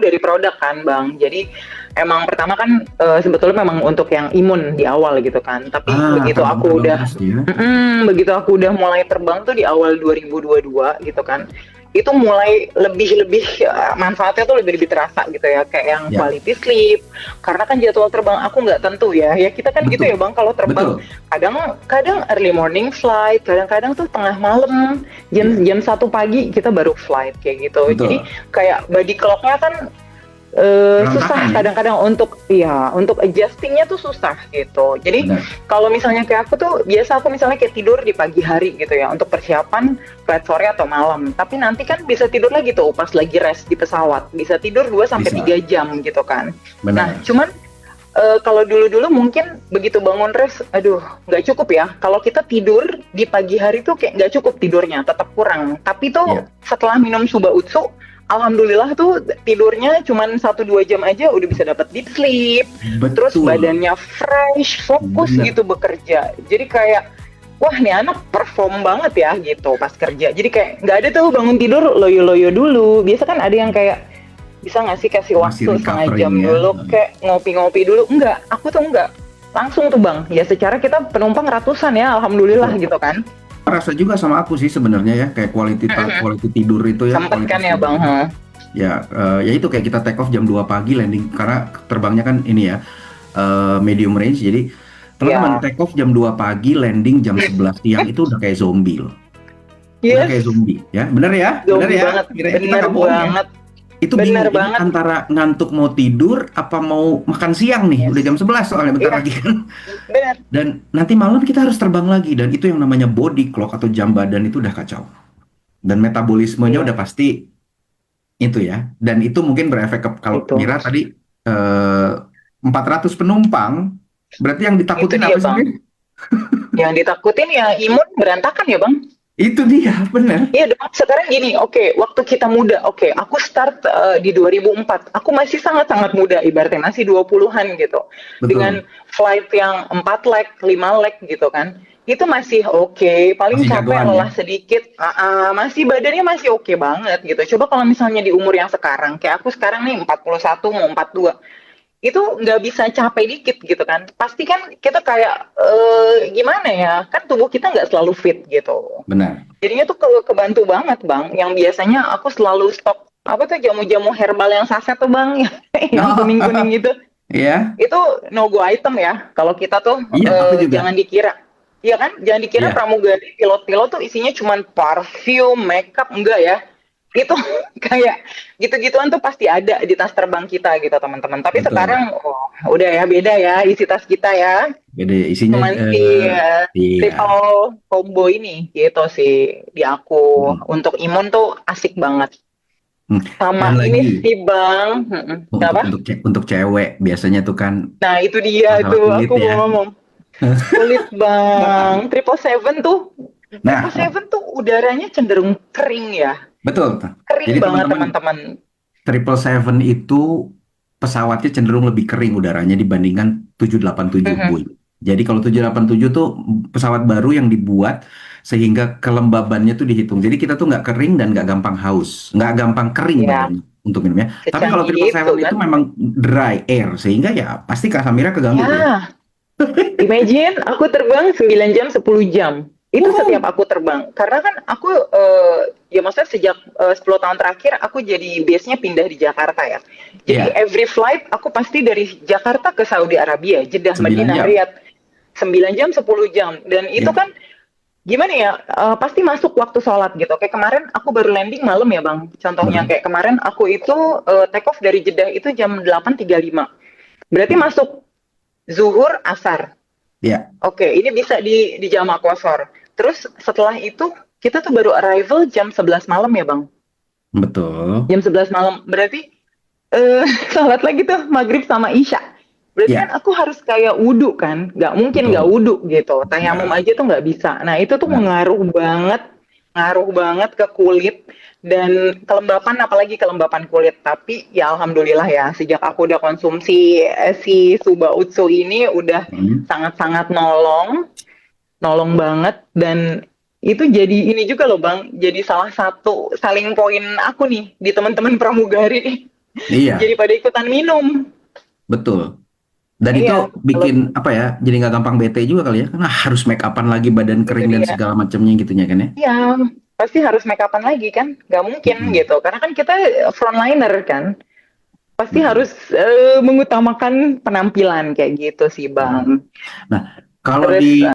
dari produk kan Bang. Jadi emang pertama kan sebetulnya memang untuk yang imun di awal gitu kan. Tapi begitu aku Terbang-terbang udah terus ya. begitu aku udah mulai terbang tuh di awal 2022 gitu kan. Itu mulai lebih-lebih manfaatnya tuh lebih-lebih terasa gitu ya, kayak yang Ya, quality sleep. Karena kan jadwal terbang aku nggak tentu ya. Ya kita kan gitu ya betul. Bang, kalau terbang Betul. kadang kadang early morning flight, kadang-kadang tuh tengah malam, jam Ya, jam 1 pagi kita baru flight kayak gitu. Jadi betul. kayak body clocknya kan susah Berantakan ya. kadang-kadang untuk ya untuk adjustingnya tuh susah gitu. Jadi Benar. kalau misalnya kayak aku tuh biasa aku misalnya kayak tidur di pagi hari gitu ya untuk persiapan flight sore atau malam. Tapi nanti kan bisa tidur lagi tuh pas lagi rest di pesawat. Bisa tidur 2 sampai 3 Bisa. jam gitu kan. Nah, Benar. cuman kalau dulu-dulu mungkin begitu bangun rest, aduh nggak cukup ya. Kalau kita tidur di pagi hari tuh kayak nggak cukup tidurnya, tetap kurang. Tapi tuh Ya, setelah minum Suba Utsu, alhamdulillah tuh tidurnya cuma 1-2 jam aja udah bisa dapat deep sleep. Terus betul. badannya fresh, fokus Benar. gitu bekerja. Jadi kayak wah nih anak perform banget ya gitu pas kerja. Jadi kayak nggak ada tuh bangun tidur loyo-loyo dulu. Biasa kan ada yang kayak bisa nggak sih kasih Masih waktu setengah recovering jam ya. dulu kayak ngopi-ngopi dulu. Enggak, aku tuh enggak, langsung tuh Bang. Ya secara kita penumpang ratusan ya, alhamdulillah Betul. gitu kan. Rasa juga sama aku sih sebenarnya ya, kayak quality tidur itu ya, Sempet kan kualitas ya tidur. Bang. Ya, ya itu kayak kita take off jam 2 pagi landing karena terbangnya kan ini ya, medium range. Jadi teman-teman Ya, take off jam 2 pagi, landing jam 11 siang itu udah kayak zombie loh. Udah yes, kayak zombie ya. Bener ya? Bener zombie ya? banget, Kira kita bener nggak bohong ya. banget, Itu bener bingung ini banget. antara ngantuk mau tidur apa mau makan siang nih. Udah Yes, jam 11 soalnya bentar iya, lagi kan. bener. Dan nanti malam kita harus terbang lagi dan itu yang namanya body clock atau jam badan itu udah kacau. Dan metabolismenya Iya, udah pasti itu ya. Dan itu mungkin berefek ke kalau itu, Mira tadi 400 penumpang, berarti yang itu ditakutin dia apa sih, Bang. Mir? Yang ditakutin ya imun berantakan ya Bang. Itu dia, bener. Iya dong, sekarang gini, oke, waktu kita muda, oke, aku start di 2004, aku masih sangat-sangat muda, ibaratnya masih 20-an gitu, dengan Betul. flight yang 4 leg, 5 leg gitu kan, itu masih oke, paling Masih capek jagoan ya. lelah sedikit, masih badannya masih oke banget gitu. Coba kalau misalnya di umur yang sekarang, kayak aku sekarang nih 41 mau 42, itu nggak bisa capek dikit gitu kan. Pasti kan kita kayak gimana ya, kan tubuh kita nggak selalu fit gitu. Benar. Jadinya tuh kebantu banget Bang. Yang biasanya aku selalu stok apa tuh jamu-jamu herbal yang saset tuh Bang, yang kuning-kuning gitu. Iya, Itu no go item ya. Kalau kita tuh iya, aku juga. jangan dikira. Iya kan? Jangan dikira Iya, pramugari pilot-pilot tuh isinya cuman parfum, makeup, enggak ya. Itu kayak gitu-gituan tuh pasti ada di tas terbang kita gitu teman-teman. Tapi betul. sekarang oh, udah ya beda ya isi tas kita ya. Beda isinya, Cuman si iya. triple combo ini gitu sih di aku. Hmm, Untuk imun tuh asik banget. hmm. Sama Dan ini lagi sih Bang. untuk Apa? untuk cewek biasanya tuh kan Nah itu dia masalah tuh kulit aku ya. mau ngomong. Kulit Bang. Triple Seven tuh. Triple Nah, Seven tuh udaranya cenderung kering ya. betul. Kering Jadi banget teman-teman, teman-teman. 777 itu pesawatnya cenderung lebih kering udaranya dibandingkan 787 Mhm. Boeing. Jadi kalau 787 tuh pesawat baru yang dibuat sehingga kelembabannya tuh dihitung. Jadi kita tuh nggak kering dan nggak gampang haus, nggak gampang kering Ya, badannya untuk minum ya. Tapi kalau secanggih itu 777 itu kan. memang dry air sehingga ya pasti Kak Samira keganggu tuh ya. Ya, imagine aku terbang 9 jam, 10 jam. Itu setiap Wuhu. aku terbang. Karena kan aku, ya maksudnya sejak 10 tahun terakhir aku jadi base-nya pindah di Jakarta ya. Jadi Iya, every flight aku pasti dari Jakarta ke Saudi Arabia, Jeddah, 9 Madinah, jam. Riyadh. 9 jam, 10 jam. Dan itu Ya. kan gimana ya, pasti masuk waktu sholat gitu. Kayak kemarin aku baru landing malam ya Bang. Contohnya Betul. kayak kemarin aku itu take off dari Jeddah itu jam 8.35. Berarti masuk zuhur, asar. Ya, Oke, ini bisa di jam Aquasor. Terus setelah itu kita tuh baru arrival jam 11 malam ya Bang. betul. Jam 11 malam. Berarti salat lagi tuh maghrib sama isya. Berarti kan Ya, aku harus kayak wudhu kan. Nggak mungkin nggak betul. wudhu gitu. Tayamum Enggak. aja tuh nggak bisa. Nah itu tuh Benar. ngaruh banget ke kulit dan kelembapan, apalagi kelembapan kulit. Tapi ya alhamdulillah ya sejak aku udah konsumsi si Suba Utsu ini udah Hmm. sangat-sangat nolong banget. Dan itu jadi ini juga loh Bang, jadi salah satu selling point aku nih di teman-teman pramugari. Iya, Jadi pada ikutan minum. betul. Dan itu Iya, kalau bikin apa ya? Jadi nggak gampang bete juga kali ya, karena harus make upan lagi badan itu kering dan dia. segala macamnya gitunya kan ya. Iya, pasti harus make upan lagi kan? Nggak mungkin Mm-mm, gitu. Karena kan kita frontliner kan. Pasti betul. harus mengutamakan penampilan kayak gitu sih, Mm. Bang. Nah, kalau Terus di